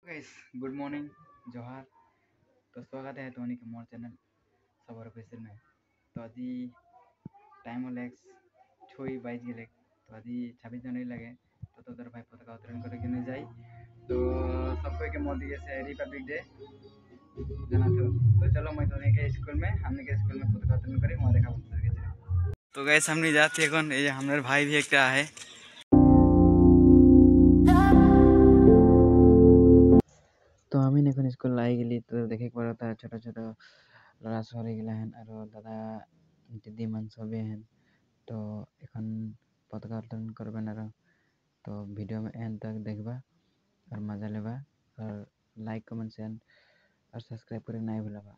Guys good morning जोहार। तो स्वागत है तुम्हारी के मोर चैनल सबर ऑफिशियल में। तो आज टाइम हो छुई बाईज गए तो आज 26 जनवरी लगे तो तोर भाई पताका उत्तोलन करके जाई। तो सबको के मोदी से रिपब्लिक डे जाना तो चलो मैं तो के स्कूल में हमने के स्कूल में पताका उत्तोलन करी वहाँ देखा। तो गाइस हमने जाते हमारे भाई भी एक है। तो हम এখন स्कूल आई गली तो देखे पड़ता छोटा छोटा लड़ा छोड़ी गला और दादा दीदी मन सबे हैं। तो एखन पताका उत्तोलन करबेन तो वीडियो में एंड तक देखबा और मजा लेबा और लाइक कमेंट शेयर और सब्सक्राइब करे नहीं भूलबा।